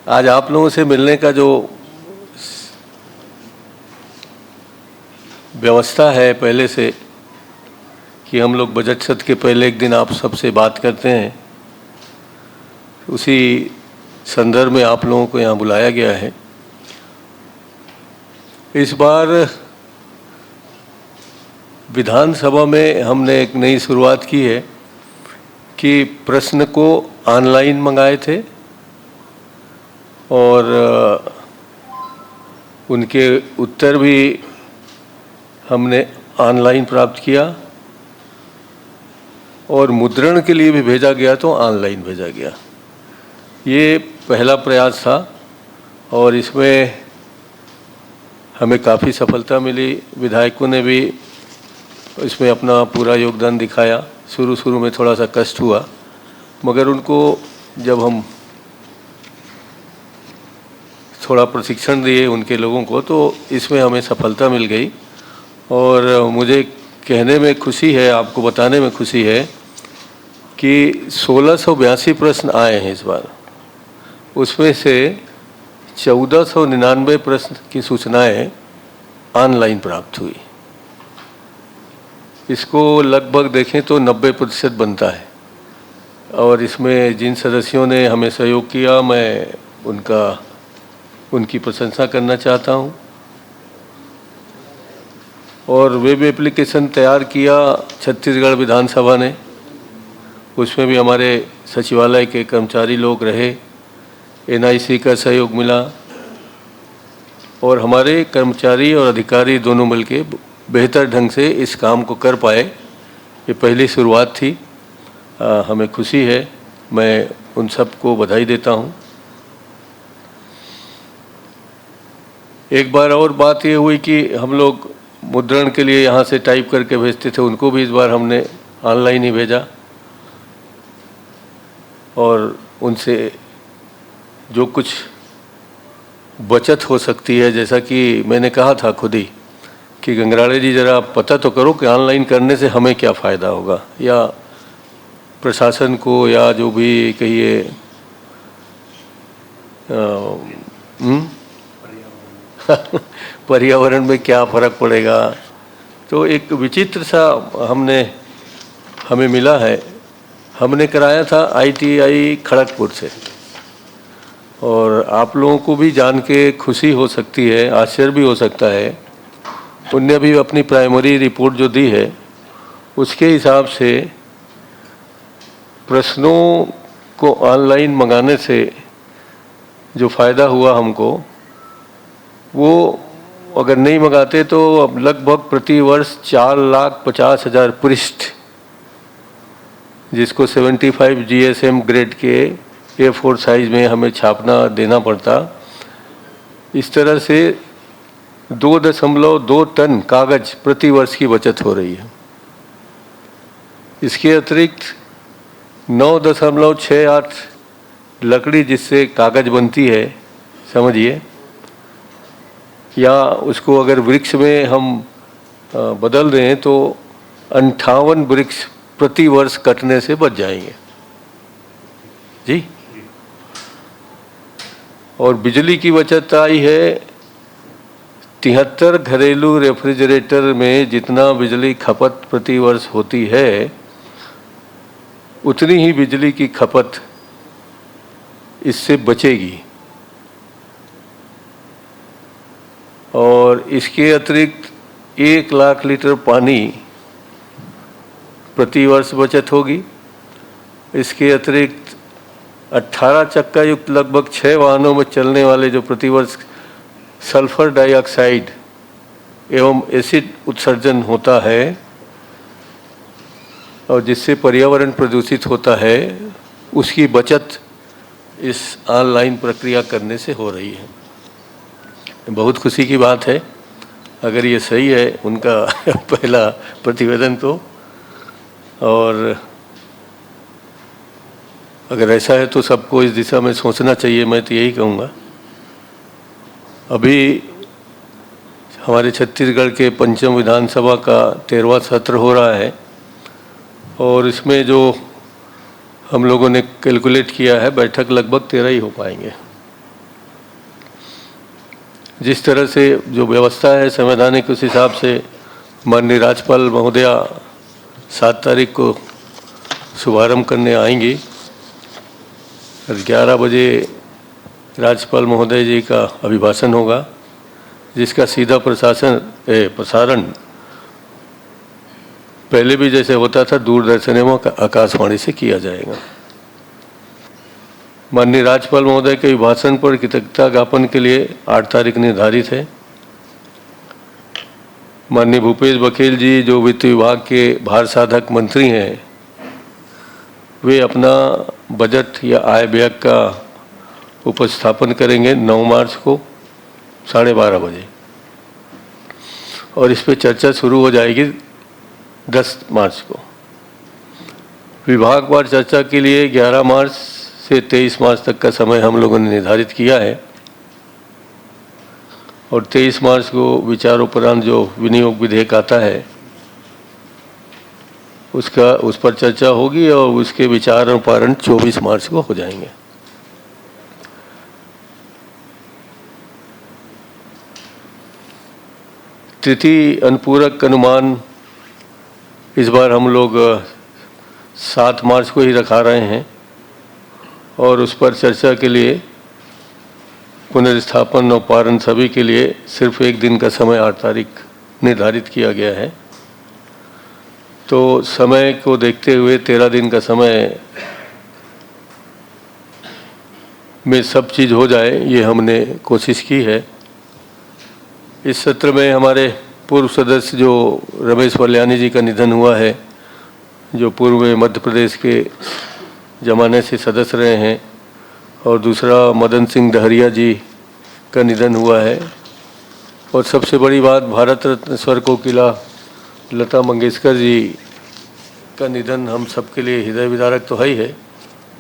आज आप लोगों से मिलने का जो व्यवस्था है पहले से कि हम लोग बजट सत्र के पहले एक दिन आप सबसे बात करते हैं, उसी संदर्भ में आप लोगों को यहाँ बुलाया गया है। इस बार विधानसभा में हमने एक नई शुरुआत की है कि प्रश्न को ऑनलाइन मंगाए थे और उनके उत्तर भी हमने ऑनलाइन प्राप्त किया और मुद्रण के लिए भी भेजा गया तो ऑनलाइन भेजा गया। ये पहला प्रयास था और इसमें हमें काफ़ी सफलता मिली। विधायकों ने भी इसमें अपना पूरा योगदान दिखाया। शुरू में थोड़ा सा कष्ट हुआ, मगर उनको जब हम थोड़ा प्रशिक्षण दिए उनके लोगों को, तो इसमें हमें सफलता मिल गई। और मुझे कहने में खुशी है, आपको बताने में खुशी है कि 1682 प्रश्न आए हैं इस बार। उसमें से 1499 प्रश्न की सूचनाएं ऑनलाइन प्राप्त हुई। इसको लगभग देखें तो 90% बनता है। और इसमें जिन सदस्यों ने हमें सहयोग किया, मैं उनकी प्रशंसा करना चाहता हूं। और वेब एप्लीकेशन तैयार किया छत्तीसगढ़ विधानसभा ने, उसमें भी हमारे सचिवालय के कर्मचारी लोग रहे, NIC का सहयोग मिला और हमारे कर्मचारी और अधिकारी दोनों मिलके बेहतर ढंग से इस काम को कर पाए। ये पहली शुरुआत थी। हमें खुशी है, मैं उन सबको बधाई देता हूँ। एक बार और बात ये हुई कि हम लोग मुद्रण के लिए यहाँ से टाइप करके भेजते थे, उनको भी इस बार हमने ऑनलाइन ही भेजा और उनसे जो कुछ बचत हो सकती है, जैसा कि मैंने कहा था खुद ही कि गंगराड़े जी ज़रा पता तो करो कि ऑनलाइन करने से हमें क्या फ़ायदा होगा, या प्रशासन को, या जो भी कहिए पर्यावरण में क्या फ़र्क पड़ेगा। तो एक विचित्र सा हमें मिला है। हमने कराया था ITI खड़गपुर से, और आप लोगों को भी जान के खुशी हो सकती है, आश्चर्य भी हो सकता है। उनने भी अपनी प्राइमरी रिपोर्ट जो दी है उसके हिसाब से प्रश्नों को ऑनलाइन मंगाने से जो फ़ायदा हुआ हमको, वो अगर नहीं मंगाते तो अब लगभग प्रति वर्ष 4,50,000 पृष्ठ, जिसको 75 GSM ग्रेड के A4 साइज में हमें छापना देना पड़ता। इस तरह से 2.2 टन कागज प्रति वर्ष की बचत हो रही है। इसके अतिरिक्त 9.68 लकड़ी जिससे कागज बनती है, समझिए, या उसको अगर वृक्ष में हम बदल दें तो 58 वृक्ष प्रति वर्ष कटने से बच जाएंगे जी। और बिजली की बचत आई है 73 घरेलू रेफ्रिजरेटर में जितना बिजली खपत प्रति वर्ष होती है, उतनी ही बिजली की खपत इससे बचेगी। और इसके अतिरिक्त 1 लाख लीटर पानी प्रति वर्ष बचत होगी। इसके अतिरिक्त 18 चक्का युक्त लगभग 6 वाहनों में चलने वाले जो प्रतिवर्ष सल्फर डाइऑक्साइड एवं एसिड उत्सर्जन होता है और जिससे पर्यावरण प्रदूषित होता है, उसकी बचत इस ऑनलाइन प्रक्रिया करने से हो रही है। बहुत खुशी की बात है। अगर ये सही है उनका पहला प्रतिवेदन तो, और अगर ऐसा है तो सबको इस दिशा में सोचना चाहिए, मैं तो यही कहूँगा। अभी हमारे छत्तीसगढ़ के पंचम विधानसभा का 13वां सत्र हो रहा है और इसमें जो हम लोगों ने कैलकुलेट किया है, बैठक लगभग 13 ही हो पाएंगे। जिस तरह से जो व्यवस्था है संवैधानिक, उस हिसाब से माननीय राज्यपाल महोदया 7 तारीख को शुभारंभ करने आएंगी। 11 बजे राज्यपाल महोदय जी का अभिभाषण होगा, जिसका सीधा प्रसारण पहले भी जैसे होता था दूरदर्शन एवं आकाशवाणी से किया जाएगा। माननीय राज्यपाल महोदय के अभिभाषण पर कृतज्ञता ज्ञापन के लिए 8 तारीख निर्धारित है। माननीय भूपेश बघेल जी जो वित्त विभाग के भार साधक मंत्री हैं, वे अपना बजट या आय व्यय का उपस्थापन करेंगे 9 मार्च को 12:30 बजे, और इस पर चर्चा शुरू हो जाएगी 10 मार्च को। विभागवार चर्चा के लिए 11 मार्च से 23 मार्च तक का समय हम लोगों ने निर्धारित किया है, और 23 मार्च को विचारोपरांत जो विनियोग विधेयक आता है उस पर चर्चा होगी, और उसके विचार और पारण 24 मार्च को हो जाएंगे। तिथि अनुपूरक अनुमान इस बार हम लोग 7 मार्च को ही रखा रहे हैं, और उस पर चर्चा के लिए पुनर्स्थापन और पारण सभी के लिए सिर्फ 1 दिन का समय 8 तारीख निर्धारित किया गया है। तो समय को देखते हुए 13 दिन का समय में सब चीज़ हो जाए, ये हमने कोशिश की है। इस सत्र में हमारे पूर्व सदस्य जो रमेश वल्यानी जी का निधन हुआ है, जो पूर्व में मध्य प्रदेश के ज़माने से सदस्य रहे हैं, और दूसरा मदन सिंह डहरिया जी का निधन हुआ है, और सबसे बड़ी बात भारत रत्न स्वर कोकिला लता मंगेशकर जी का निधन हम सबके लिए हृदय विदारक तो है ही है।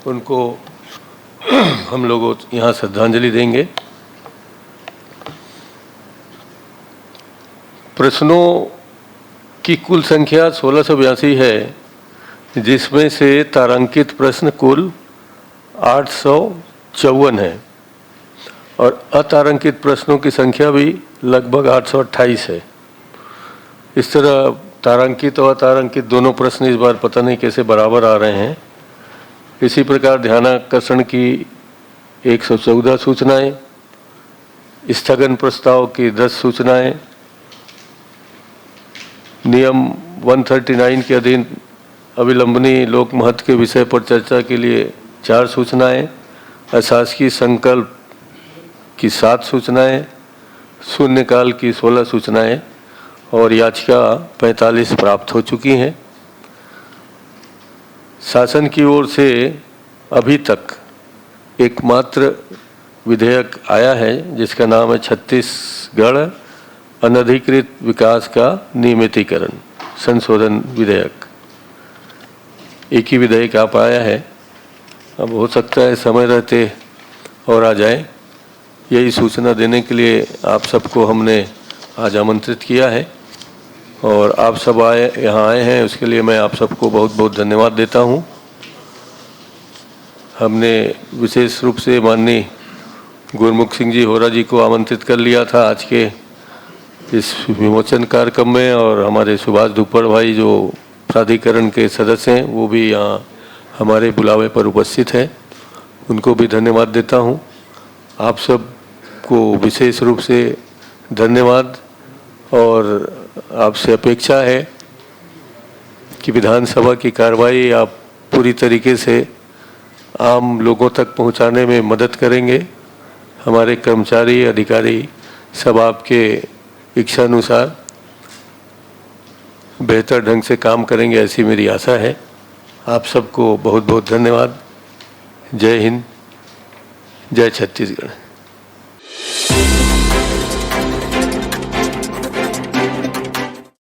उनको हम लोग यहाँ श्रद्धांजलि देंगे। प्रश्नों की कुल संख्या 1682 है, जिसमें से तारांकित प्रश्न कुल 854 है, और अतारांकित प्रश्नों की संख्या भी लगभग 828 है। इस तरह तारांकित और अतारांकित दोनों प्रश्न इस बार पता नहीं कैसे बराबर आ रहे हैं। इसी प्रकार ध्यानाकर्षण की 114 सूचनाएं, स्थगन प्रस्ताव की 10 सूचनाएं, नियम 139 के अधीन अविलंबनीय लोक महत्व के विषय पर चर्चा के लिए 4 सूचनाएं, अशासकीय संकल्प की 7 सूचनाएं, शून्यकाल की 16 सूचनाएं, और याचिका 45 प्राप्त हो चुकी हैं। शासन की ओर से अभी तक एकमात्र विधेयक आया है, जिसका नाम है छत्तीसगढ़ अनधिकृत विकास का नियमितीकरण संशोधन विधेयक। एक ही विधेयक आ पाया है, अब हो सकता है समय रहते और आ जाए। यही सूचना देने के लिए आप सबको हमने आज आमंत्रित किया है, और आप सब यहाँ आए हैं, उसके लिए मैं आप सबको बहुत बहुत धन्यवाद देता हूँ। हमने विशेष रूप से माननीय गुरमुख सिंह जी होरा जी को आमंत्रित कर लिया था आज के इस विमोचन कार्यक्रम में, और हमारे सुभाष धुप्पड़ भाई जो प्राधिकरण के सदस्य हैं वो भी यहाँ हमारे बुलावे पर उपस्थित हैं, उनको भी धन्यवाद देता हूँ। आप सब को विशेष रूप से धन्यवाद, और आपसे अपेक्षा है कि विधानसभा की कार्रवाई आप पूरी तरीके से आम लोगों तक पहुंचाने में मदद करेंगे। हमारे कर्मचारी अधिकारी सब आपके इच्छानुसार बेहतर ढंग से काम करेंगे, ऐसी मेरी आशा है। आप सबको बहुत बहुत धन्यवाद। जय हिंद, जय छत्तीसगढ़।